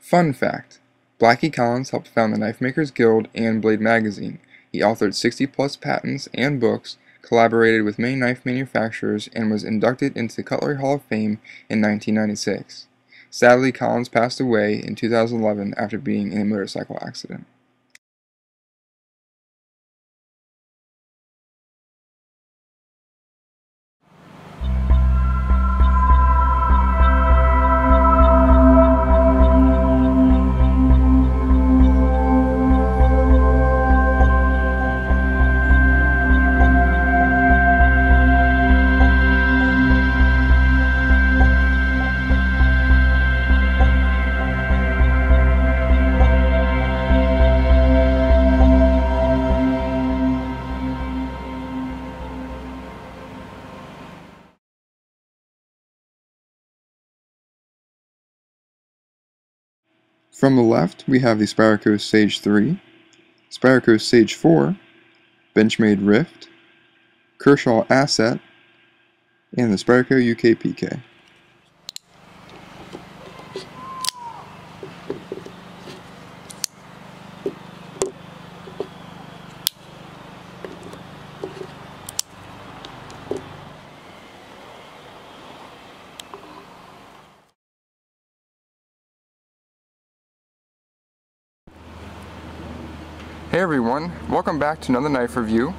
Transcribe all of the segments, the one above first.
Fun fact: Blackie Collins helped found the Knife Makers Guild and Blade Magazine. He authored 60-plus patents and books, collaborated with many knife manufacturers, and was inducted into the Cutlery Hall of Fame in 1996. Sadly, Collins passed away in 2011 after being in a motorcycle accident. From the left, we have the Spyderco Sage 3, Spyderco Sage 4, Benchmade Rift, Kershaw Asset, and the Spyderco UK PK. Hey everyone, welcome back to another knife review.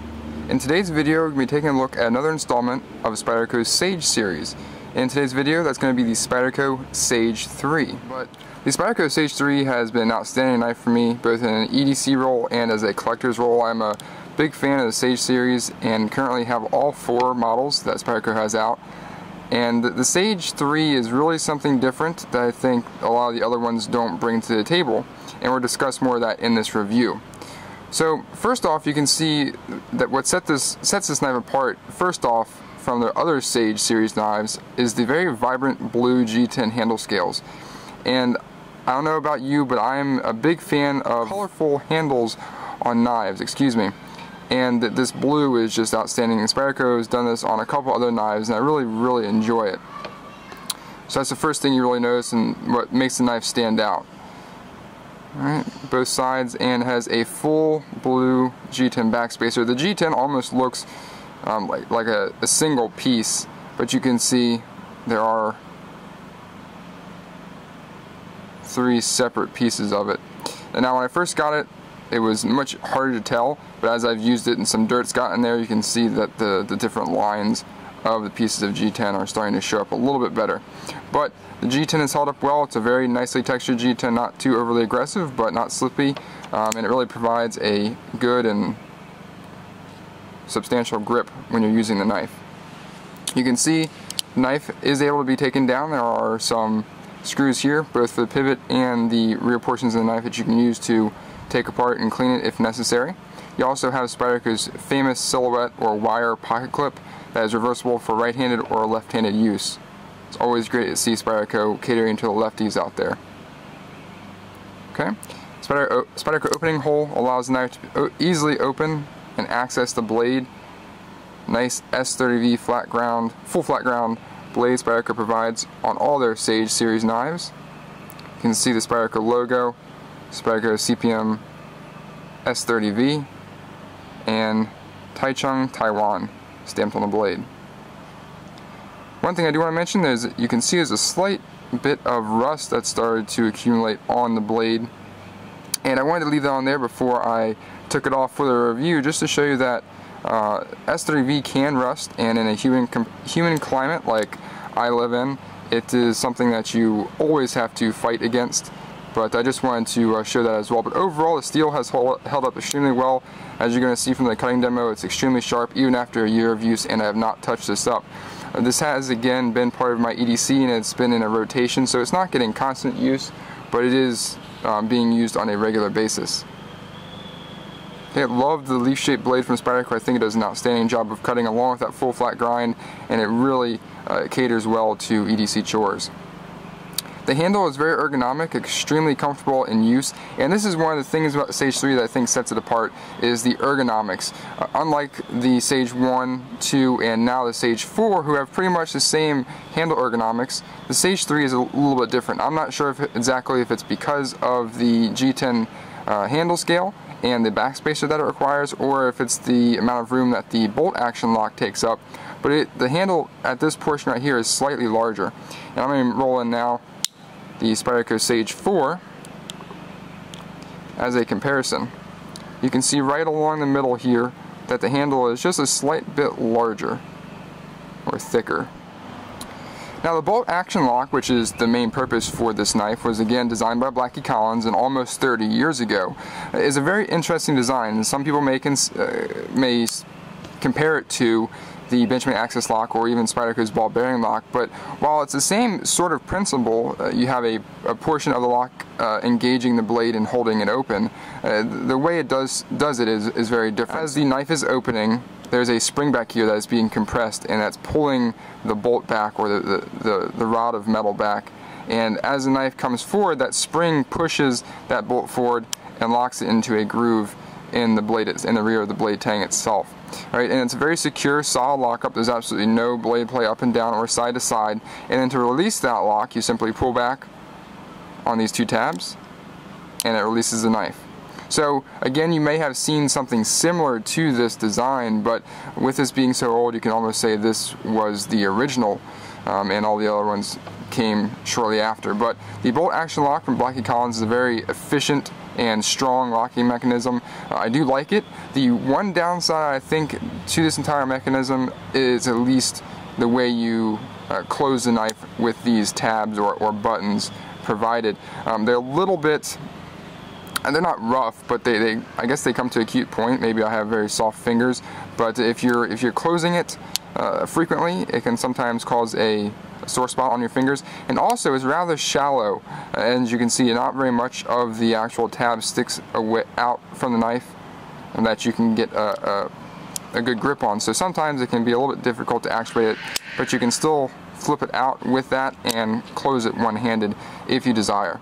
In today's video, we're going to be taking a look at another installment of the Spyderco Sage series. In today's video, that's going to be the Spyderco Sage 3. But the Spyderco Sage 3 has been an outstanding knife for me, both in an EDC role and as a collector's role. I'm a big fan of the Sage series and currently have all 4 models that Spyderco has out. And the Sage 3 is really something different that I think a lot of the other ones don't bring to the table, and we'll discuss more of that in this review. So first off, you can see that what sets this knife apart, first off, from the other Sage series knives, is the very vibrant blue G10 handle scales. And I don't know about you, but I'm a big fan of colorful handles on knives, and this blue is just outstanding. And Spyderco has done this on a couple other knives, and I really enjoy it. So that's the first thing you really notice and what makes the knife stand out. Alright, both sides, and has a full blue G10 backspacer. The G10 almost looks like a single piece, but you can see there are 3 separate pieces of it. And now when I first got it, it was much harder to tell, but as I've used it and some dirt's gotten there, you can see that the different lines of the pieces of G10 are starting to show up a little bit better. But the G10 has held up well. It's a very nicely textured G10, not too overly aggressive, but not slippy, and it really provides a good and substantial grip when you're using the knife. You can see the knife is able to be taken down. There are some screws here, both for the pivot and the rear portions of the knife, that you can use to take apart and clean it if necessary. You also have Spyderco's famous silhouette or wire pocket clip that is reversible for right-handed or left-handed use. It's always great to see Spyderco catering to the lefties out there. Okay, Spyderco opening hole allows the knife to easily open and access the blade. Nice S30V full flat ground blade Spyderco provides on all their Sage series knives. You can see the Spyderco logo, Spyderco CPM S30V, and Taichung, Taiwan stamped on the blade. One thing I do want to mention is that you can see there's a slight bit of rust that started to accumulate on the blade, and I wanted to leave that on there before I took it off for the review, just to show you that S30V can rust, and in a human climate like I live in, it is something that you always have to fight against. But I just wanted to show that as well. But overall, the steel has held up extremely well. As you're going to see from the cutting demo, it's extremely sharp even after a year of use, and I have not touched this up. This has again been part of my EDC, and it's been in a rotation, so it's not getting constant use, but it is being used on a regular basis. Okay, I love the leaf-shaped blade from Spyderco. I think it does an outstanding job of cutting along with that full flat grind, and it really caters well to EDC chores. The handle is very ergonomic, extremely comfortable in use, and this is one of the things about the Sage 3 that I think sets it apart, is the ergonomics. Unlike the Sage 1, 2, and now the Sage 4, who have pretty much the same handle ergonomics, the Sage 3 is a little bit different. I'm not sure exactly if it's because of the G10 handle scale and the backspacer that it requires, or if it's the amount of room that the bolt action lock takes up, but the handle at this portion right here is slightly larger. And I'm going to roll in now the Spyderco Sage 4 as a comparison. You can see right along the middle here that the handle is just a slight bit larger or thicker. Now the bolt action lock, which is the main purpose for this knife, was again designed by Blackie Collins and almost 30 years ago. Is a very interesting design, and some people may compare it to the Benchmade Access lock or even Spyderco's ball bearing lock, but while it's the same sort of principle, you have a portion of the lock engaging the blade and holding it open. The way it does it is very different. As the knife is opening, there's a spring back here that is being compressed, and that's pulling the bolt back, or the rod of metal back. And as the knife comes forward, that spring pushes that bolt forward and locks it into a groove in the blade, in the rear of the blade tang itself. Right, and it's a very secure, solid lockup. There's absolutely no blade play up and down or side to side. And then to release that lock, you simply pull back on these two tabs, and it releases the knife. So again, you may have seen something similar to this design, but with this being so old, you can almost say this was the original, and all the other ones came shortly after. But the bolt action lock from Blackie Collins is a very efficient and strong locking mechanism. I do like it. The one downside, I think, to this entire mechanism is at least the way you close the knife with these tabs or buttons provided. They're a little bit, and they're not rough, but I guess they come to a cute point. Maybe I have very soft fingers, but if you're closing it frequently, it can sometimes cause a sore spot on your fingers. And also it's rather shallow, and as you can see, not very much of the actual tab sticks out from the knife and that you can get a good grip on. So sometimes it can be a little bit difficult to actuate it, but you can still flip it out with that and close it one-handed if you desire.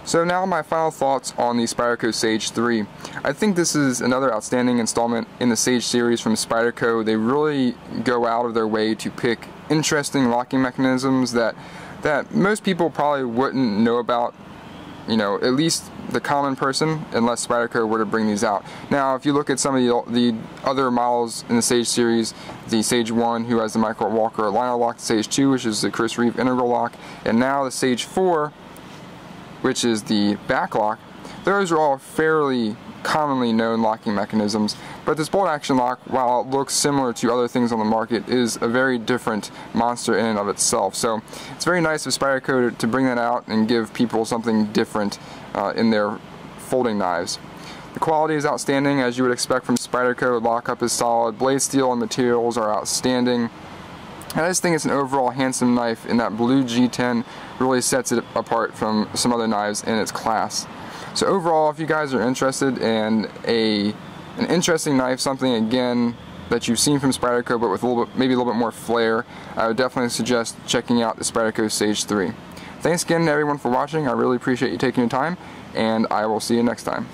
So now my final thoughts on the Spyderco Sage 3. I think this is another outstanding installment in the Sage series from Spyderco. They really go out of their way to pick interesting locking mechanisms that most people probably wouldn't know about, you know, at least the common person, unless Spyderco were to bring these out. Now, if you look at some of the other models in the Sage series, the Sage 1, who has the Micro Walker liner lock, the Sage 2, which is the Chris Reeve integral lock, and now the Sage 4, which is the back lock, those are all fairly commonly known locking mechanisms. But this bolt action lock, while it looks similar to other things on the market, is a very different monster in and of itself. So it's very nice of Spyderco to bring that out and give people something different in their folding knives. The quality is outstanding, as you would expect from Spyderco. Lockup is solid, blade steel and materials are outstanding. And I just think it's an overall handsome knife, and that blue G10 really sets it apart from some other knives in its class. So overall, if you guys are interested in an interesting knife, something again that you've seen from Spyderco but with maybe a little bit more flair, I would definitely suggest checking out the Spyderco Sage 3. Thanks again to everyone for watching. I really appreciate you taking your time, and I will see you next time.